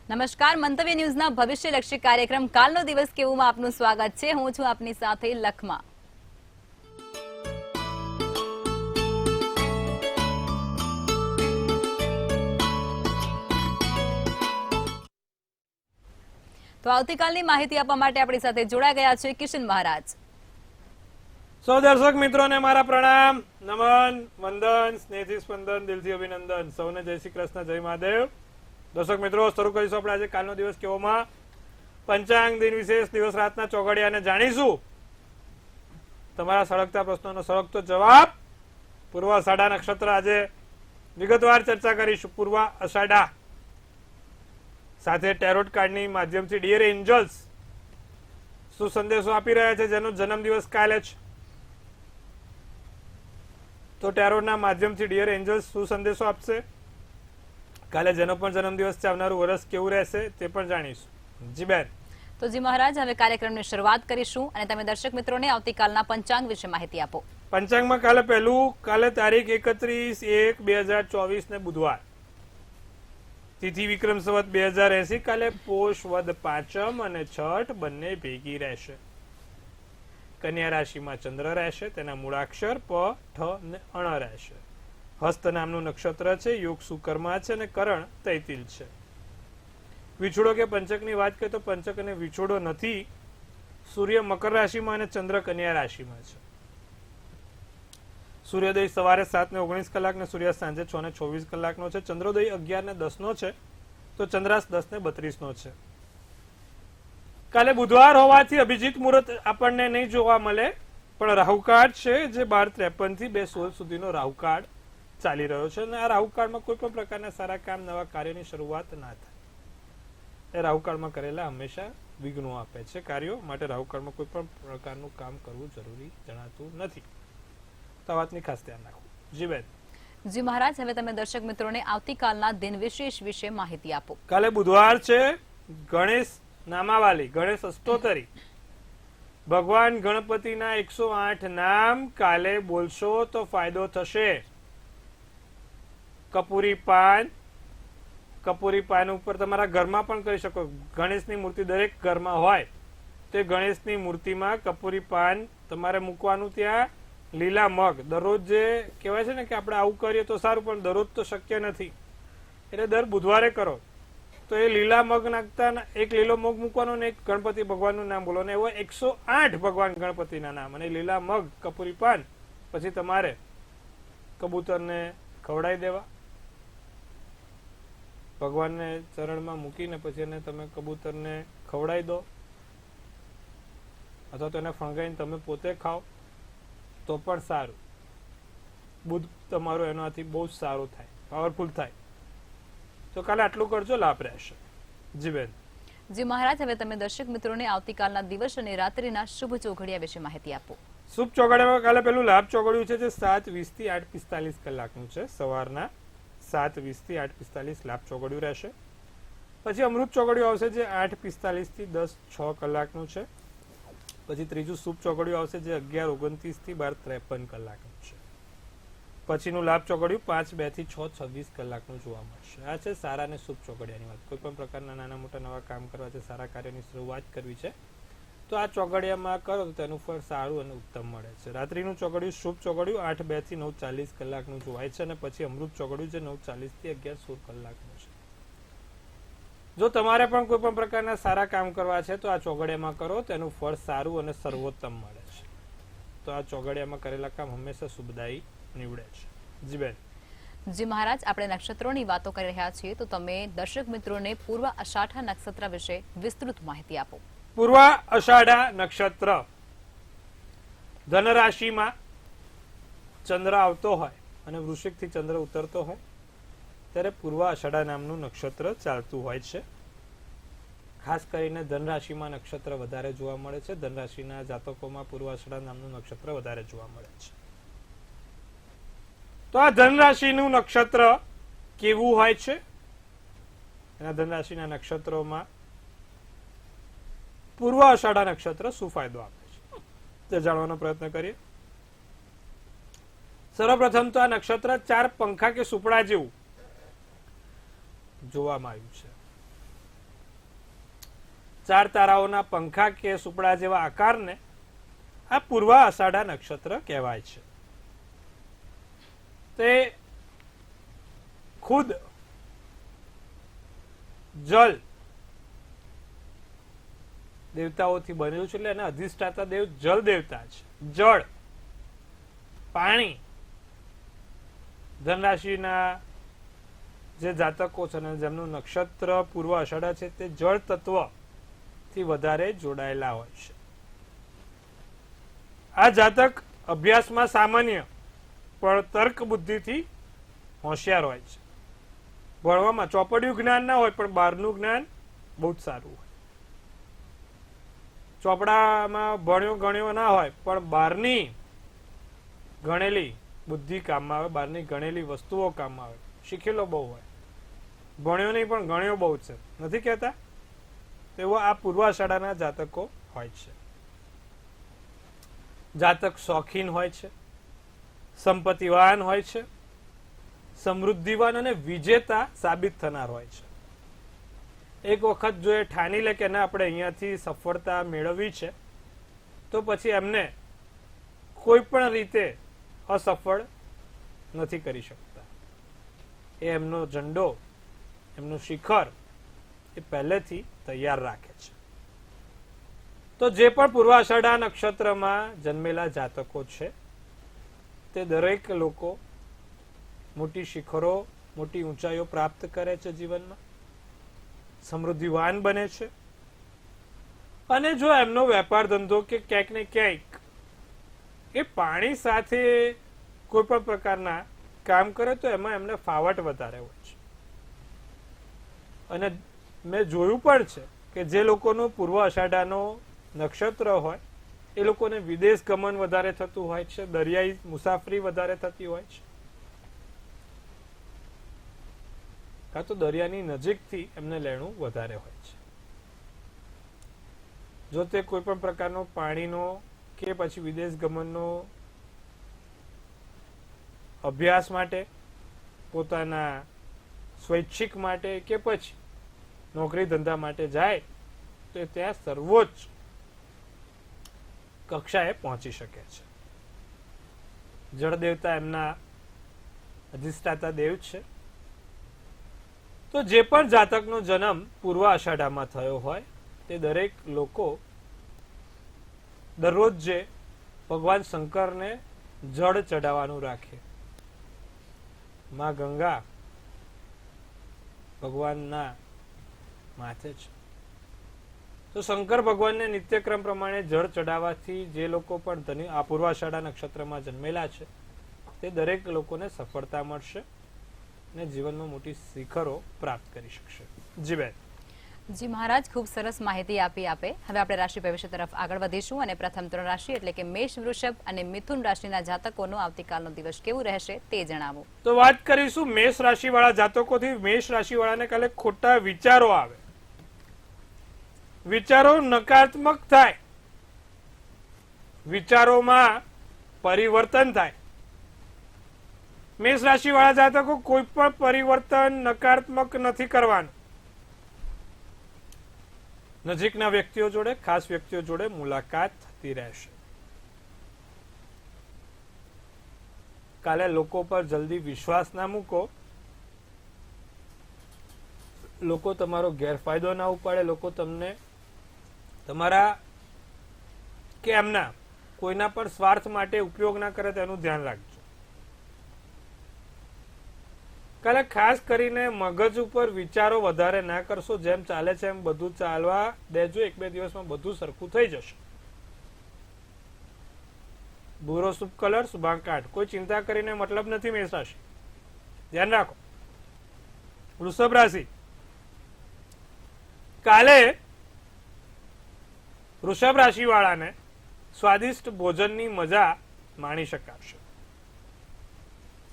નમસ્કાર, મંતવ્ય ન્યૂઝના ભવિષ્યલક્ષી કાર્યક્રમ કાલનો દિવસ કેવુંમાં આપનું સ્વાગત છે. હું છું આપની સાથે લખમા. તો આવતીકાલની માહિતી આપવા માટે આપણી સાથે જોડાઈ ગયા છે કિશન મહારાજ. સૌ દર્શક મિત્રોને મારા પ્રણામ, નમન, વંદન, સ્નેહથી સ્પંદન, દિલથી અભિનંદન. સૌને જય શ્રી કૃષ્ણ, જય મહાદેવ. દર્શક મિત્રો, શરૂ કરીશું આપણે આજે કાલનો દિવસ કેવોમાં પંચાંગ દિન વિશેષ દિવસ રાતના ચોઘડિયાને જાણીશું. તમારા સળગતા પ્રશ્નોનો સળગતો જવાબ. પૂર્વ અષાઢા નક્ષત્ર આજે વિગતવાર ચર્ચા કરીશું. પૂર્વ અષાઢા સાથે ટેરોટ કાર્ડની માધ્યમથી ડિયર એન્જલ્સ શું સંદેશો આપી રહ્યા છે, જેનો જન્મદિવસ કાલે છે. તો ટેરોટના માધ્યમથી ડિયર એન્જલ્સ શું સંદેશો આપશે કાલે, જેનો પણ જન્મદિવસ છે, આવનારું વર્ષ કેવું રહેશે તે પણ જાણીશું. જી બેન. તો જી મહારાજ, હવે કાર્યક્રમની શરૂઆત કરીશું અને તમે દર્શક મિત્રોને આવતીકાલના પંચાંગ વિશે માહિતી આપો. પંચાંગમાં કાલે તારીખ 31/1/2024 ને બુધવાર, તિથિ વિક્રમ સંવત 2080. કાલે પોષ વદ પાંચમ અને છઠ બંને ભેગી રહેશે. કન્યા રાશિમાં ચંદ્ર રહેશે, તેના મૂળાક્ષર પ, ઠ ને અણ રહેશે. હસ્ત નામનું નક્ષત્ર છે, યોગ સુકર્મા છે અને કરણ તૈતિલ છે. વિછોડો કે પંચકની વાત કરીએ તો પંચક અને વિછોડો નથી. સૂર્ય મકર રાશિમાં અને ચંદ્ર કન્યા રાશિમાં છે. સૂર્યોદય સવારે 7:19 ને સૂર્યાસ્ત સાંજે 6:24 છે. ચંદ્રોદય 11:10 છે, તો ચંદ્રાસ્ત 10:32 છે. કાલે બુધવાર હોવાથી અભિજીત મુહૂર્ત આપણને નહીં જોવા મળે, પણ રાહુકાળ છે, જે 12:53 થી 2:16 સુધીનો રાહુકાળ ચાલી રહ્યો છે. અને આ રાહુકાળમાં કોઈ પણ પ્રકારના સારા કામ, નવા કાર્યની શરૂઆત ના થાય. એ રાહુકાળમાં કરેલા હંમેશા વિઘ્નો આપે છે કાર્યો માટે. રાહુકાળમાં કોઈ પણ પ્રકારનું કામ કરવું જરૂરી જણાતું નથી. તો આ વાતની ખાસ ધ્યાન રાખવું. જી બેન. જી મહારાજ, હવે તમે દર્શક મિત્રોને આવતીકાલના દિન વિશેષ વિશે માહિતી આપો. કાલે બુધવાર છે, ગણેશ નામાવાલી, ગણેશ અષ્ટોત્તરી, ભગવાન ગણપતિના 108 નામ કાલે બોલશો તો ફાયદો થશે. કપૂરી પાન ઉપર તમારા ઘરમાં પણ કરી શકો. ગણેશની મૂર્તિ દરેક ઘરમાં હોય તે ગણેશની મૂર્તિમાં કપૂરી પાન તમારે મૂકવાનું. ત્યાં લીલા મગ, દરરોજ જે કહેવાય છે ને કે આપણે આવું કરીએ તો સારું, પણ દરરોજ તો શક્ય નથી, એટલે દર બુધવારે કરો. તો એ લીલા મગ નાખતા, એક લીલો મગ મૂકવાનો ને એક ગણપતિ ભગવાનનું નામ બોલો, એવો 108 ભગવાન ગણપતિના નામ અને લીલા મગ, કપૂરી પાન. પછી તમારે કબૂતરને ખવડાવી દેવા. ભગવાનને ચરણમાં મૂકીને પછી એને તમે કબૂતરને ખવડાવી દો, અથવા તો એને ફણગાઈને તમે પોતે ખાઓ તો પણ સારું. બુધ તમારો એનાથી બહુ સારું થાય, પાવરફુલ થાય. તો કાલે આટલું કરજો, લાભ રહેશે. જી બેન. જી મહારાજ, હવે તમે દર્શક મિત્રોને આવતીકાલના દિવસ અને રાત્રિના શુભ ચોઘડિયા વિશે માહિતી આપો. શુભ ચોઘડિયામાં કાલે પેલું લાભ ચોઘડિયું છે, જે 7:20 થી 8:45 છે. સવારના 7:20 થી 8:45 લાભ ચોઘડિયું રહેશે. પછી અમૃત ચોઘડિયું આવશે, જે 8:45 થી 10:06 છે. પછી ત્રીજું શુભ ચોઘડિયું આવશે, જે 11:29 થી 12:53 છે. પછીનું લાભ ચોઘડિયું 5:02 થી 6:26 જોવા મળશે. આ છે સારા અને શુભ ચોઘડિયાની વાત. કોઈ પણ પ્રકારના નાના મોટા નવા કામ કરવા છે, સારા કાર્યની શરૂઆત કરવી છે, તો આ ચોઘડિયામાં કરો તો તેનું ફળ સારું અને ઉત્તમ મળે છે. રાત્રિનું ચોઘડિયું, શુભ ચોઘડિયું 8:02 થી 9:40 જોવાય છે. અને પછી અમૃત ચોઘડિયું, જે 9:40 થી 11:16 છે. જો તમારે પણ કોઈ પણ પ્રકારના સારા કામ કરવા છે તો આ ચોઘડિયામાં કરો, તેનું ફળ સારું અને સર્વોત્તમ મળે છે. તો આ ચોઘડિયામાં કરેલા કામ હંમેશા શુભદાયી નીવડે છે. જી બેન. જી મહારાજ, આપણે નક્ષત્રોની વાતો કરી રહ્યા છીએ, તો તમે દર્શક મિત્રોને પૂર્વ અષાઢા નક્ષત્ર વિશે વિસ્તૃત માહિતી આપો. પૂર્વ અષાઢા નક્ષત્ર, ધન રાશિમાં ચંદ્ર આવતો હોય અને વૃશ્ચિક થી ચંદ્ર ઉતરતો હોય ત્યારે પૂર્વ અષાઢા નામનું નક્ષત્ર ચાલતું હોય છે. ખાસ કરીને ધન રાશિમાં નક્ષત્ર વધારે જોવા મળે છે. ધન રાશિના જાતકોમાં પૂર્વ અષાઢા નામનું નક્ષત્ર વધારે જોવા મળે છે. તો આ ધન રાશિનું નક્ષત્ર કેવું હોય છે? એના ધન રાશિના નક્ષત્રોમાં પૂર્વ અષાઢા નક્ષત્ર શું ફાયદો આપે છે તે જાણવાનો પ્રયત્ન કરીએ. સર્વપ્રથમ તો આ નક્ષત્ર 4 પંખા કે સુપડા જેવું જોવામાં આવ્યું છે. 4 તારાઓના પંખા કે સુપડા જેવા આકારને આ પૂર્વા અષાઢા નક્ષત્ર કહેવાય છે. તે ખુદ જલ દેવતાઓથી બનેલું છે એટલે એના અધિષ્ઠાતા દેવ જલ દેવતા છે. જળ, પાણી, ધનરાશિના જે જાતકો છે અને જેમનું નક્ષત્ર પૂર્વ અષાઢા છે તે જળ તત્વ થી વધારે જોડાયેલા હોય છે. આ જાતક અભ્યાસમાં સામાન્ય પણ તર્ક બુદ્ધિથી હોશિયાર હોય છે. ભણવામાં ચોપડિયું જ્ઞાન ના હોય પણ બહારનું જ્ઞાન બહુ જ સારું હોય. ચોપડામાં ભણ્યો ગણ્યો ના હોય પણ બહારની ગણેલી બુદ્ધિ કામમાં આવે, બહારની ગણેલી વસ્તુઓ કામમાં આવે. શીખેલો બહુ હોય, ભણ્યો નહીં પણ ગણ્યો બહુ છે, નથી કહેતા? તેવો આ પૂર્વાષાઢાના જાતકો હોય છે. જાતક શોખીન હોય છે, સંપત્તિવાન હોય છે, સમૃદ્ધિવાન અને વિજેતા સાબિત થનાર હોય છે. એક વખત જો એ ઠાની લે કે ના આપણે અહીંયાથી સફળતા મેળવવી છે તો પછી એમને કોઈ પણ રીતે અસફળ નથી કરી શકતા. એ એમનો ઝંડો, એમનું શિખર એ પહેલેથી તૈયાર રાખે છે. તો જે પણ પૂર્વાષાઢા નક્ષત્રમાં જન્મેલા જાતકો છે તે દરેક લોકો મોટી શિખરો, મોટી ઊંચાઈઓ પ્રાપ્ત કરે છે, જીવનમાં સમૃદ્ધિવાન બને છે. અને જો એમનો વેપાર ધંધો કે ક્યાંક ને ક્યાંક એ પાણી સાથે કોઈ પણ પ્રકારના કામ કરે તો એમાં એમને ફાવટ વધારે હોય છે. અને મેં જોયું પણ છે કે જે લોકોનો પૂર્વ અષાઢાનો નક્ષત્ર હોય એ લોકોને વિદેશ ગમન વધારે થતું હોય છે, દરિયાઈ મુસાફરી વધારે થતી હોય છે, કાં તો દરિયાની નજીકથી એમને લેણું વધારે હોય છે. જો તે કોઈ પણ પ્રકારનો પાણીનો કે પછી વિદેશ ગમનનો અભ્યાસ માટે, પોતાના સ્વૈચ્છિક માટે કે પછી નોકરી ધંધા માટે જાય તો ત્યાં સર્વોચ્ચ કક્ષાએ પહોંચી શકે છે. જળ દેવતા એમના અધિષ્ઠાતા દેવ છે. તો જે પણ જાતકનો જન્મ પૂર્વ અષાઢામાં થયો હોય તે દરેક લોકો દરરોજ જે ભગવાન શંકરને જળ ચડાવવાનું રાખે. માં ગંગા ભગવાનના માથે છે તો શંકર ભગવાનને નિત્યક્રમ પ્રમાણે જળ ચડાવવાથી જે લોકો પણ આ પૂર્વાષાઢા નક્ષત્રમાં જન્મેલા છે તે દરેક લોકોને સફળતા મળશે અને જીવનમાં મોટી શિખરો પ્રાપ્ત કરી શકશે. જી બેન. જી મહારાજ, ખૂબ સરસ માહિતી આપી આપે. હવે આપણે રાશિ ભવિષ્ય તરફ આગળ વધીશું અને પ્રથમ 3 રાશિ એટલે કે મેષ, વૃષભ અને મિથુન રાશિના જાતકોનો આવતીકાલનો દિવસ કેવું રહેશે તે જણાવો. તો વાત કરીશું મેષ રાશિ વાળા જાતકોથી. મેષ રાશિ વાળાને કાલે ખોટા વિચારો આવે, વિચારો નકારાત્મક થાય, વિચારોમાં પરિવર્તન થાય. મેષ રાશિ વાળા જાતકો કોઈ પણ પરિવર્તન નકારાત્મક નથી કરવાનું. નજીકના વ્યક્તિઓ જોડે, ખાસ વ્યક્તિઓ જોડે મુલાકાત થતી રહેશે. કાલે લોકો પર જલ્દી વિશ્વાસ ના મૂકો. લોકો તમારો ગેરફાયદો ના ઉપાડે, લોકો તમને તમારા કે એમના કોઈના પણ સ્વાર્થ માટે ઉપયોગ ના કરે તેનું ધ્યાન રાખજો. કાલે ખાસ કરીને મગજ ઉપર વિચારો વધારે ના કરશો. જેમ ચાલે છે એમ બધું ચાલવા દેજો. 1-2 દિવસમાં બધું સરખું થઈ જશે. ભૂરો શુભ કલર, શુભાંક 8. કોઈ ચિંતા કરીને મતલબ નથી. મેષ રાશિ ધ્યાન રાખો. વૃષભ રાશિ, કાલે વૃષભ રાશિ વાળાને સ્વાદિષ્ટ ભોજનની મજા માણી શકાશે.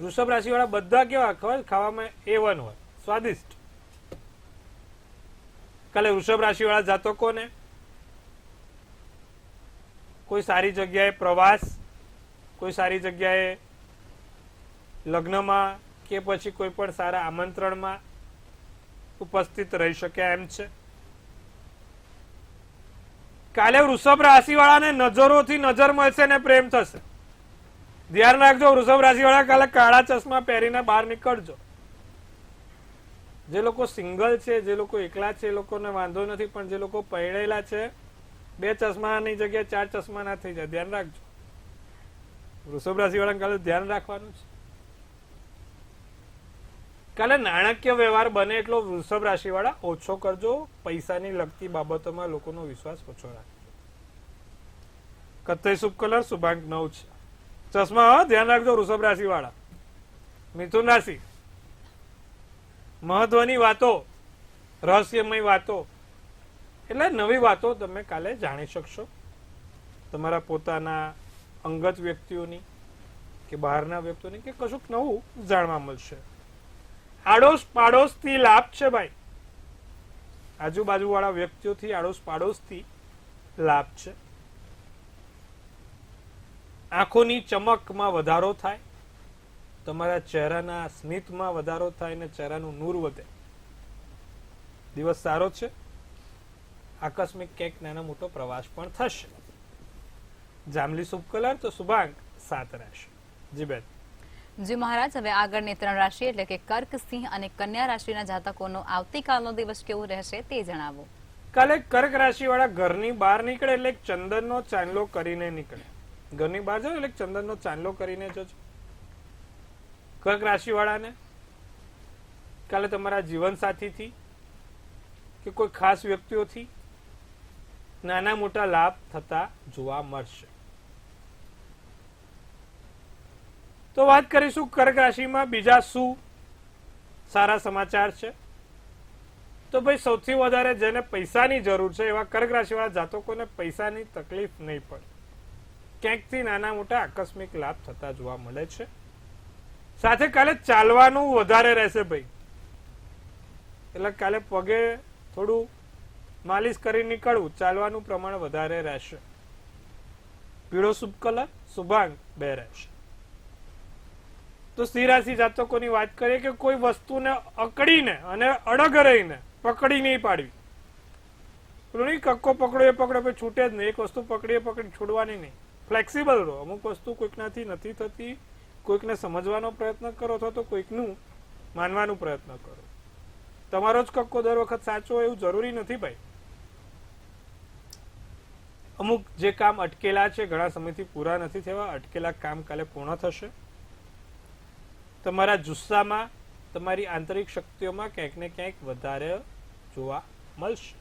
વૃષભ રાશિ વાળા બધા કેવા ખાવામાં A1 હોય, સ્વાદિષ્ટ. કાલે વૃષભ રાશિ વાળા જાતકોને કોઈ સારી જગ્યાએ પ્રવાસ, કોઈ સારી જગ્યાએ લગ્નમાં કે પછી કોઈ પણ સારા આમંત્રણમાં ઉપસ્થિત રહી શકે એમ છે. કાલે વૃષભ રાશિ વાળાને નજરોથી નજર મળશે ને પ્રેમ થશે. ધ્યાન રાખજો, વૃષભ રાશિ વાળા કાલે કાળા ચશ્મા પહેરીને બહાર નીકળજો. જે લોકો સિંગલ છે, જે લોકો એકલા છે, એ લોકોને વાંધો નથી, પણ જે લોકો પરણેલા છે 2 ચશ્માની જગ્યાએ 4 ચશ્મા ના થઈ જાય. ધ્યાન રાખજો. વૃષભ રાશિ વાળાને કાલે ધ્યાન રાખવાનું છે. કાલે નાણાકીય વ્યવહાર બને એટલો વૃષભ રાશિ વાળા ઓછો કરજો. પૈસાની લગતી બાબતોમાં લોકોનો વિશ્વાસ ઓછો રાખજો. કથ્થઈ શુભ કલર, શુભાંક 9 છે. ચશ્મા ધ્યાન રાખજો વૃષભ રાશિ વાળા. મિથુન રાશિ, મહત્વની વાતો, રહસ્યમય વાતો, એટલે નવી વાતો તમે કાલે જાણી શકશો. તમારા પોતાના અંગત વ્યક્તિઓની કે બહારના વ્યક્તિઓની કે કશુંક નવું જાણવા મળશે. આડોશ પાડોશથી લાભ છે ભાઈ. આજુબાજુ વાળા વ્યક્તિઓથી, આડોશ પાડોશથી લાભ છે. આંખોની ચમકમાં વધારો થાય, તમારા ચહેરાના સ્મિતમાં વધારો થાય ને ચહેરાનું નૂર વધે. દિવસ સારો છે. આકસ્મિક ક્યાંક નાનો મોટો પ્રવાસ પણ થશે. જાંબલી શુભ કલર, તો શુભાંક 7 રહેશે. જી બેન. જી મહારાજ, હવે આગળની 3 રાશિ એટલે કે કર્ક, સિંહ અને કન્યા રાશિના જાતકોનો આવતીકાલનો દિવસ કેવો રહેશે તે જણાવો. કાલે કર્ક રાશિ વાળા ઘરની બહાર નીકળે એટલે ચંદનનો ચાંદલો કરીને નીકળે. ઘરની બહાર જાઓ એટલે ચંદનનો ચાંદલો કરીને જજો. કર્ક રાશિ વાળાને કાલે તમારા જીવન સાથીથી કે કોઈ ખાસ વ્યક્તિઓથી નાના મોટા લાભ થતા જોવા મળશે. તો વાત કરીશું કર્ક રાશિમાં બીજા શું સારા સમાચાર છે. તો ભાઈ સૌથી વધારે જેને પૈસાની જરૂર છે એવા કર્ક રાશિ વાળા જાતકોને પૈસાની તકલીફ નહીં પડે. ક્યાંકથી નાના મોટા આકસ્મિક લાભ થતા જોવા મળે છે. સાથે કાલે ચાલવાનું વધારે રહેશે ભાઈ. એટલે કાલે પગે થોડું માલિશ કરી નીકળવું, ચાલવાનું પ્રમાણ વધારે રહેશે. પીળો શુભ કલર, શુભાંક 2 રહેશે. તો સ્ત્રી રાશિ જાતકોની વાત કરીએ કે કોઈ વસ્તુને અકડીને અને અડગ રહીને પકડી નહીં પાડવી. પેલું નહીં કક્કો પકડો એ પકડો, પછી છૂટે જ નહીં. એક વસ્તુ પકડી છોડવાની નહીં. ફ્લેક્સિબલ રહો. અમુક વસ્તુ કોઈકનાથી નથી થતી, કોઈકને સમજવાનો પ્રયત્ન કરો અથવા તો કોઈકનું માનવાનો પ્રયત્ન કરો. તમારો જ કક્કો દર વખત સાચો હોય એવું જરૂરી નથી ભાઈ. અમુક જે કામ અટકેલા છે, ઘણા સમયથી પૂરા નથી થયા, અટકેલા કામ કાલે પૂર્ણ થશે. તમારા જુસ્સામાં, તમારી આંતરિક શક્તિઓમાં ક્યાંક ને ક્યાંક વધારે જોવા મળશે.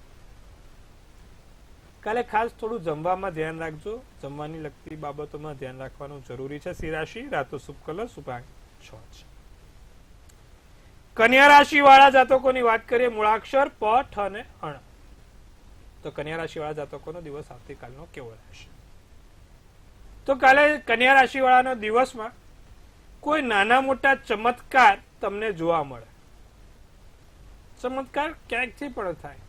કાલે ખાસ થોડું જમવામાં ધ્યાન રાખજો. જમવાની લગતી બાબતોમાં ધ્યાન રાખવાનું જરૂરી છે. સિંહ રાશિ, રાતો શુભ કલર, શુભાંક 6 છે. કન્યા રાશિ વાળા જાતકોની વાત કરીએ, મૂળાક્ષર પ, ઠ અને અણ. તો કન્યા રાશિ વાળા જાતકોનો દિવસ આવતીકાલનો કેવો રહેશે? તો કાલે કન્યા રાશિ વાળાનો દિવસમાં કોઈ નાના મોટા ચમત્કાર તમને જોવા મળે. ચમત્કાર ક્યાંકથી પણ થાય,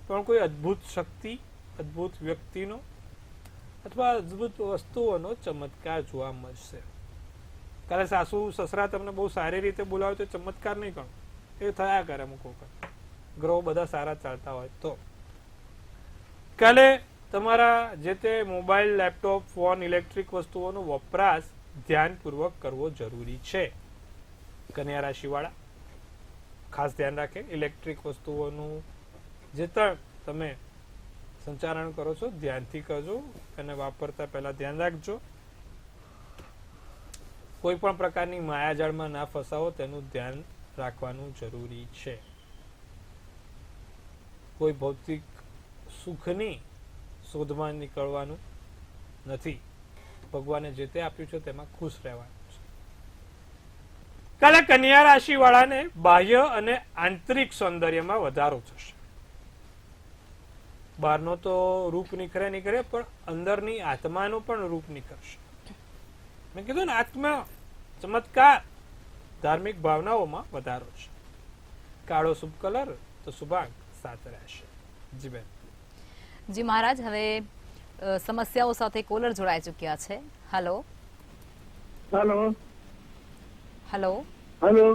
પણ કોઈ અદ્ભુત શક્તિ, અદ્ભુત વ્યક્તિનો અથવા અદ્ભુત વસ્તુઓનો ચમત્કાર જોવા મળશે. કાલે સાસુ સસરા તમને બહુ સારી રીતે બોલાવે તો ચમત્કાર નહીં ગણો. એ થયા કરે અમુક વખત, ગ્રહો બધા સારા ચાલતા હોય તો. કાલે તમારા જે તે મોબાઈલ, લેપટોપ, ફોન, ઇલેક્ટ્રિક વસ્તુઓનો વપરાશ ધ્યાનપૂર્વક કરવો જરૂરી છે. કન્યા રાશિ વાળા ખાસ ધ્યાન રાખે. ઇલેક્ટ્રિક વસ્તુઓનું જે તમે સંચાલન કરો છો ધ્યાનથી કરજો અને વાપરતા પહેલા ધ્યાન રાખજો. કોઈ પણ પ્રકારની માયાજાળમાં ના ફસાવો તેનું ધ્યાન રાખવાનું જરૂરી છે. કોઈ ભૌતિક સુખની શોધમાં નીકળવાનું નથી. ભગવાને જે તે આપ્યું છે તેમાં ખુશ રહેવાનું છે. કાલે કન્યા રાશિ વાળાને બાહ્ય અને આંતરિક સૌંદર્યમાં વધારો થશે. બહારનો તો રૂપ નીકળે પણ અંદરની આત્માનું પણ રૂપ નીકળશે. મેં કીધું ને, આત્મા, ચમત્કાર, ધાર્મિક ભાવનાઓમાં વધારો છે. કાળો શુભ કલર, તો શુભાંક 7 રહેશે. જી બેન. જી મહારાજ, હવે સમસ્યાઓ સાથે કોલર જોડાઈ ચુક્યા છે. Hello hello hello hello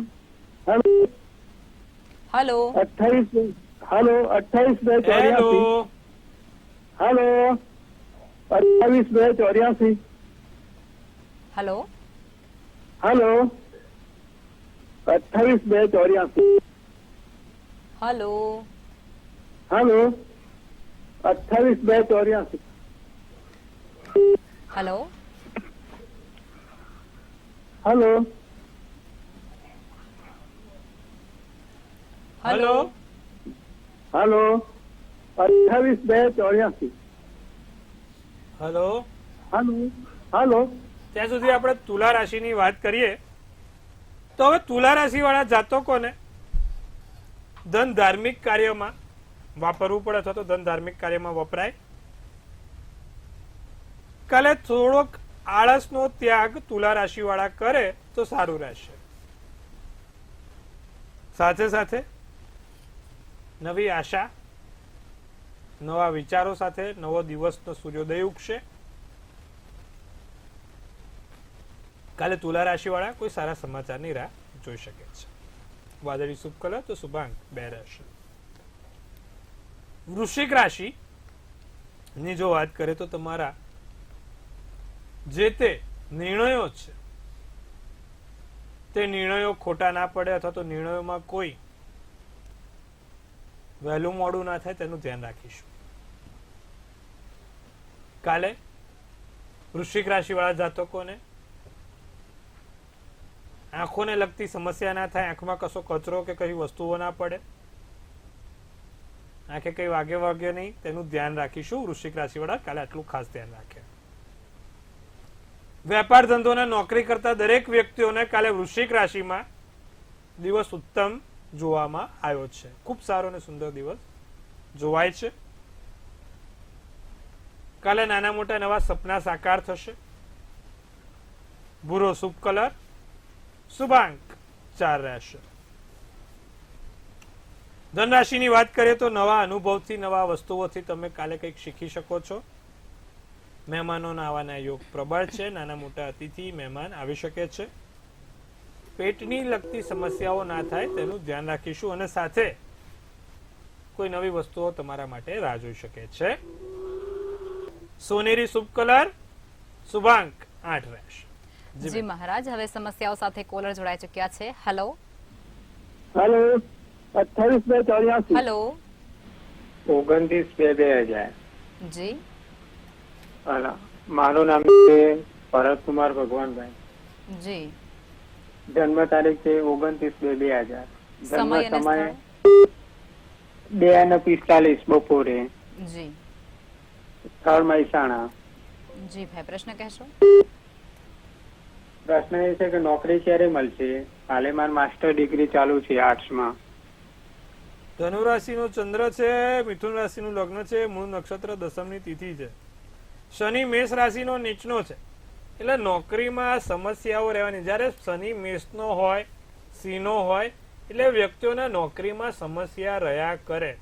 hello 28 hello 28 2 84 hello hello 28/2/84 hello hello 28/2/84 hello hello 28/2/84 hello hello hello hello 28/2/84 hello hello hello ત્યાં સુધી આપણે તુલા રાશિની વાત કરીએ તો હવે તુલા રાશિ વાળા જાતકોને ધન ધાર્મિક કાર્યમાં વાપરવું પડે અથવા તો ધન ધાર્મિક કાર્યમાં વપરાય. કાલે થોડોક આળસનો ત્યાગ તુલા રાશિ વાળા કરે તો સારું રહેશે. સાથે સાથે નવી આશા, નવા વિચારો સાથે નવો દિવસનો સૂર્યોદય ઉગશે. કાલે તુલા રાશિ વાળા કોઈ સારા સમાચારની રાહ જોઈ શકે છે. વાદળી શુભ કલર તો શુભાંક 2 રહેશે. વૃશ્ચિક રાશિ ની જો વાત કરીએ તો તમારા જે તે નિર્ણયો છે તે નિર્ણયો ખોટા ના પડે અથવા તો નિર્ણયોમાં કોઈ વહેલું મોડું ના થાય તેનું ધ્યાન રાખીશું. કાલે વૃશ્ચિક રાશિ વાળા જાતકોને આંખોને લગતી સમસ્યા ના થાય, આંખમાં કશો કચરો કે કઈ વસ્તુઓ ના પડે, આંખે કઈ વાગે નહીં તેનું ધ્યાન રાખીશું. વૃશ્ચિક રાશિ વાળા કાલે આટલું ખાસ ધ્યાન રાખે. વેપાર ધંધો અને નોકરી કરતા દરેક વ્યક્તિઓને કાલે વૃશ્ચિક રાશિમાં દિવસ ઉત્તમ જોવામાં આવ્યો છે. ખૂબ સારો અને સુંદર દિવસ જોવાય છે. કાલે નાના મોટા નવા સપના સાકાર થશે. ભૂરો શુભ કલર, શુભાંક 4 રહેશે. ધનરાશિની વાત કરીએ તો નવા અનુભવથી, નવા વસ્તુઓથી તમે કાલે કંઈક શીખી શકો છો. મહેમાનોના આવવાના યોગ પ્રબળ છે. નાના મોટા અતિથિ મહેમાન આવી શકે છે. પેટની લગતી સમસ્યાઓ ના થાય તેનું ધ્યાન રાખીશું અને સાથે કોઈ નવી વસ્તુઓ તમારા માટે રાહ જોઈ શકે છે. સોનેરી શુભ કલર, શુભાંક 8 રહેશે. જી મહારાજ, હવે સમસ્યાઓ સાથે કોલર જોડાઈ ચુક્યા છે. હલો हेलो 28/2/84 હલો 29/2/2000 જી મારું નામ છે ભરતકુમાર ભગવાનભાઈ. જી જન્મ તારીખ છે 29/2/2000. જન્મ સમય અને સમય સ્થળ? 2:45 બપોરે. જી સ્થળ મહેસાણા. જી ભાઈ, પ્રશ્ન કહેશો? પ્રશ્ન એ છે કે નોકરી ક્યારે મળશે? હાલે મારી માસ્ટર ડિગ્રી ચાલુ છે આર્ટ્સમાં. ધનુ રાશિનો ચંદ્ર છે, મિથુન રાશિનું લગ્ન છે, મૂળ નક્ષત્ર, દસમની તિથિ છે. શનિ મેષ રાશિનો નીચનો છે એટલે નોકરીમાં સમસ્યાઓ રહેવાની. જ્યારે શનિ મેષનો હોય, સિંહનો હોય એટલે વ્યક્તિઓના નોકરીમાં સમસ્યા રહ્યા કરે.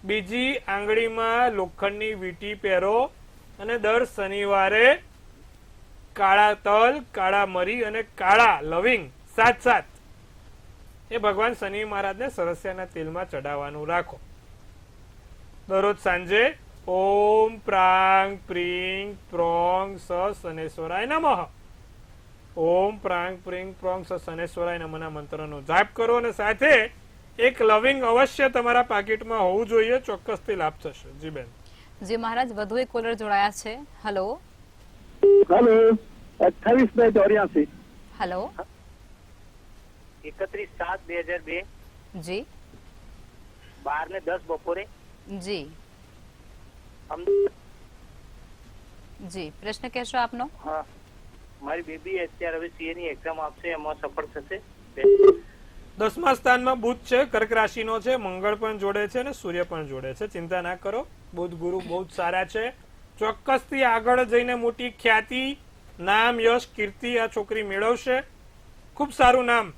બીજી આંગળીમાં લોખંડની વીંટી પહેરો અને દર શનિવારે કાળા તલ, કાળા મરી અને કાળા લવિંગ સાત એ ભગવાન શનિ મહારાજને સરસ્યાના તેલમાં ચડાવવાનું રાખો. દરરોજ સાંજે ઓમ પ્રાંગ પ્રીંગ પ્રોંગ સ શનેશ્વરાય નમઃ, ઓમ પ્રાંગ પ્રીંગ પ્રોંગ સ શનેશ્વરાય નમઃના મંત્રનો જાપ કરો અને સાથે એક લવિંગ અવશ્ય તમારા પાકીટમાં હોવું જોઈએ. ચોક્કસથી લાભ થશે. જી બેન. જી મહારાજ, વધુ એક કોલર જોડાયા છે. હલો हेलो 28/2/84 હલો 31/7/2002 જી 12:10 બપોરે જી જી પ્રશ્ન કહેશો આપનો? હા, મારી બેબી અત્યારે હવે સીએ ની એક્ઝામ આપશે, એમાં સફળ થશે. 10મા સ્થાનમાં બુધ છે, કર્ક રાશિનો છે, મંગળ પણ જોડે છે અને સૂર્ય પણ જોડે છે. ચિંતા ના કરો, બુધ ગુરુ બહુ જ સારા છે. ચોક્કસથી આગળ જઈને મોટી ખ્યાતિ, નામ, યશ, કીર્તિ આ છોકરી મેળવશે. ખૂબ સારું નામ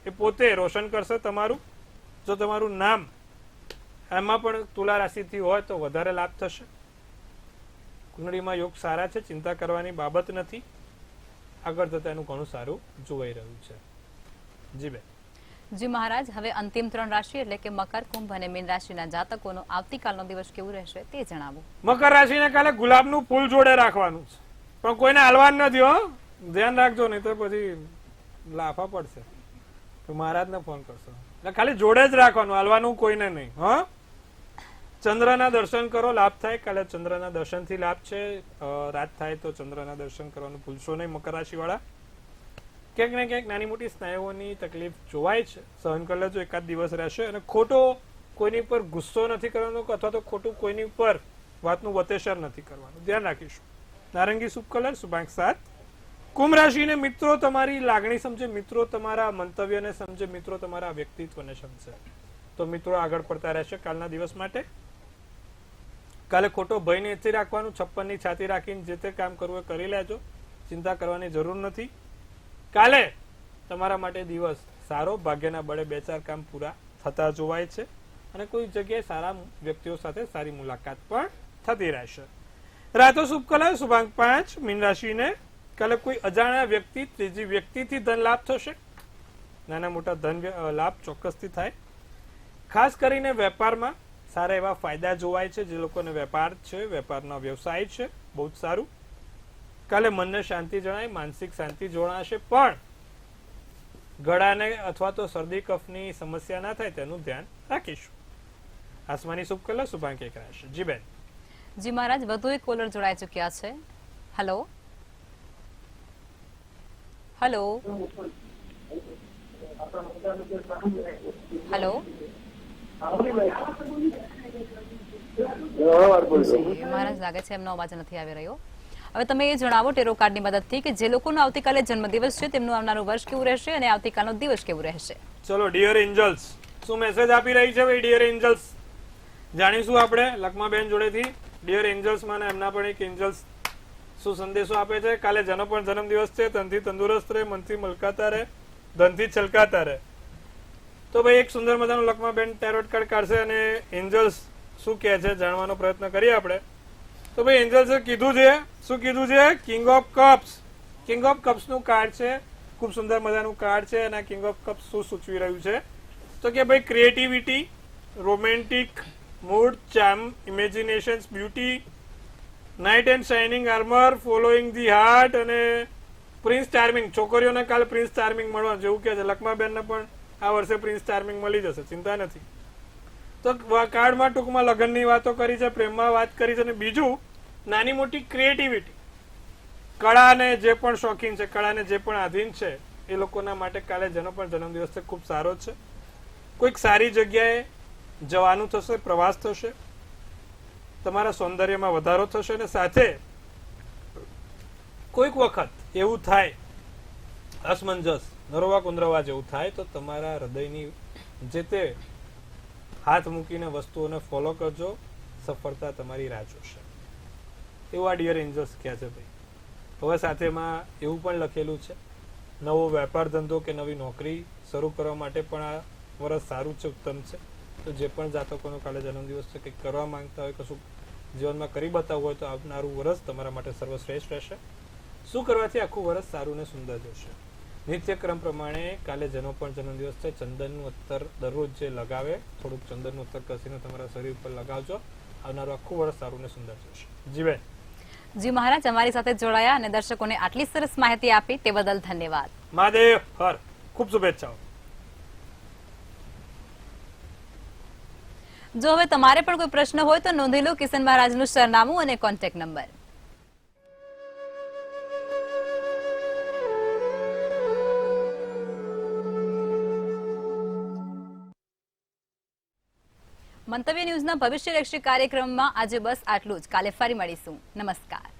એ પોતે રોશન કરશે તમારું. જો તમારું નામ એમાં પણ તુલા રાશિથી હોય તો વધારે લાભ થશે. કુંડળીમાં યોગ સારા છે, ચિંતા કરવાની બાબત નથી. આગળ જતા એનું ઘણું સારું જોવાઈ રહ્યું છે. જી બેન. જી મહારાજ, હવે અંતિમ 3 રાશિ એટલે કે મકર, કુંભ અને મીન રાશિના જાતકોનો આવતીકાલનો દિવસ કેવું રહેશે તે જણાવો. મકર રાશિને કાલે ગુલાબનું ફૂલ જોડે રાખવાનું છે, પણ કોઈને હાલવાનું નથી હો, ધ્યાન રાખજો, નહીં તો પછી લાફા પડશે તો મહારાજને ફોન કરશો. એટલે ખાલી જોડે જ રાખવાનું, હાલવાનું કોઈને નહીં. હા, ચંદ્રના દર્શન કરો, લાભ થાય. કાલે ચંદ્રના દર્શનથી લાભ છે. રાત થાય તો ચંદ્રના દર્શન કરવાનું ભૂલશો નહીં મકર રાશિ વાળા. ક્યાંક ને ક્યાંક નાની મોટી સ્નાયુઓની તકલીફ જોવાય છે, સહન કરી લેજો, એકાદ દિવસ રહેશે. અને ખોટો કોઈની પર ગુસ્સો નથી કરવાનો, અથવા તો ખોટું કોઈની પર વાતનું વતેસર નથી કરવાનું, ધ્યાન રાખીશું. નારંગી શુભ કલર, શુભાંક 7. કુંભ રાશિને મિત્રો તમારી લાગણી સમજે, મિત્રો તમારા મંતવ્યને સમજે, મિત્રો તમારા વ્યક્તિત્વને સમજે, તો મિત્રો આગળ પડતા રહેશે કાલના દિવસ માટે. કાલે ખોટો ભય નથી રાખવાનું, 56 ની છાતી રાખીને જે તે કામ કરવું એ કરી લેજો, ચિંતા કરવાની જરૂર નથી. કાલે તમારા માટે દિવસ સારો, ભાગ્યના બળે 2-4 કામ પૂરા થતા જોવાય છે, અને કોઈ જગ્યાએ સારા વ્યક્તિઓ સાથે સારી મુલાકાત પણ થતી રહેશે. રાતો શુભ કલર, શુભાંક 5. મીન રાશિને કાલે કોઈ અજાણ્યા વ્યક્તિ, ત્રીજી વ્યક્તિથી ધન લાભ થશે. નાના મોટા ધન લાભ ચોક્કસથી થાય. ખાસ કરીને વેપારમાં સારા એવા ફાયદા જોવાય છે. જે લોકોને વેપાર છે, વેપારનો વ્યવસાય છે, બહુ જ સારું. કાલે મનને શાંતિ જણાય, માનસિક શાંતિ જણાશે, પણ ગળાને અથવા તો શરદી કફની સમસ્યા ના થાય તેનું ધ્યાન રાખીશું. આસમાની શુભ કલર, શુભાંક 1 રહેશે. જી બેન. જી મહારાજ, વધુ એક કોલર જોડાઈ ચુક્યા છે. Hello hello hello. મહારાજ, લાગે છે એમનો અવાજ નથી આવી રહ્યો. હવે તમે એ જણાવો ટેરો કાર્ડની મદદથી કે જે લોકોનો આવતીકાલે જન્મદિવસ છે તેમનું આવનારું વર્ષ કેવું રહેશે અને આવતીકાલનો દિવસ કેવું રહેશે. ચલો ડિયર એન્જલ્સ, શું મેસેજ આપી રહી છે ભાઈ ડિયર એન્જલ્સ, જાણીશું આપણે લક્ષ્માબેન જોડેથી. ડિયર એન્જલ્સ માં એમના પણ એક એન્જલ્સ શું સંદેશો આપે છે. કાલે જેનો પણ જન્મદિવસ છે, તનથી તંદુરસ્ત રહે, મનથી મલકાતા રહે, ધનથી છલકાતા રહે. તો ભાઈ એક સુંદર મજાનું લક્ષ્માબેન ટેરોટ કાર્ડ કાઢશે અને એન્જલ્સ શું કહે છે જાણવાનો પ્રયત્ન કરીએ આપણે. તો ભાઈ એન્જલ્સે કીધું છે, શું કીધું છે? King of cups. King of cups નું કાર્ડ છે, ખૂબ સુંદર મજાનું કાર્ડ છે. અને કિંગ ઓફ કપ્સ શું સૂચવી રહ્યું છે? તો કે ભાઈ creativity, romantic mood, charm, imaginations, beauty, knight and shining armour, following the heart અને પ્રિન્સ ચાર્મિંગ. છોકરીઓને કાલે પ્રિન્સ ચાર્મિંગ મળવાનું જેવું કે છે. લક્ષ્માબેનને પણ આ વર્ષે પ્રિન્સ ચાર્મિંગ મળી જશે, ચિંતા નથી. તો કાર્ડમાં ટૂંકમાં લગ્નની વાતો કરી છે, પ્રેમમાં વાત કરી છે, અને બીજું નાની મોટી ક્રિએટિવિટી, કળાને જે પણ શોખીન છે, કળાને જે પણ આધીન છે એ લોકોના માટે કાલે જેનો પણ જન્મદિવસ છે ખૂબ સારો છે. કોઈક સારી જગ્યાએ જવાનું થશે, પ્રવાસ થશે, તમારા સૌંદર્યમાં વધારો થશે, અને સાથે કોઈક વખત એવું થાય અસમંજસ, નરોવા કુંદરવા જેવું થાય તો તમારા હૃદયની જે તે હાથ મૂકીને વસ્તુઓને ફોલો કરજો, સફળતા તમારી રાહ જોશે. એવું આ ડિયર એન્જલ્સ કહે છે ભાઈ. હવે સાથેમાં એવું પણ લખેલું છે નવો વેપાર ધંધો કે નવી નોકરી શરૂ કરવા માટે પણ આ વર્ષ સારું છે, ઉત્તમ છે. તો જે પણ જાતકોનો કાલે જન્મદિવસ છે, કંઈક કરવા માંગતા હોય, કશું જીવનમાં કરી બતાવવું હોય તો આવનારું વર્ષ તમારા માટે સર્વશ્રેષ્ઠ રહેશે. શું કરવાથી આખું વર્ષ સારું ને સુંદર જશે? નિત્યક્રમ પ્રમાણે કાલે જેનો પણ જન્મદિવસ છે ચંદનનું અત્તર દરરોજ જે લગાવે, થોડુંક ચંદનનું અત્તર કસીને તમારા શરીર પર લગાવજો, આવનારું આખું વર્ષ સારું ને સુંદર જશે. જી બેન. જી મહારાજ, અમારી સાથે જોડાયા અને દર્શકોને આટલી સરસ માહિતી આપી તે બદલ ધન્યવાદ. મહાદેવ હર, ખૂબ શુભેચ્છાઓ. જો હવે તમારે પણ કોઈ પ્રશ્ન હોય તો નોંધી લો કિશન મહારાજનું સરનામું અને કોન્ટેક્ટ નંબર. મંતવ્ય ન્યૂઝના ભવિષ્યલક્ષી કાર્યક્રમમાં આજે બસ આટલું જ. કાલે ફરી મળીશું. નમસ્કાર.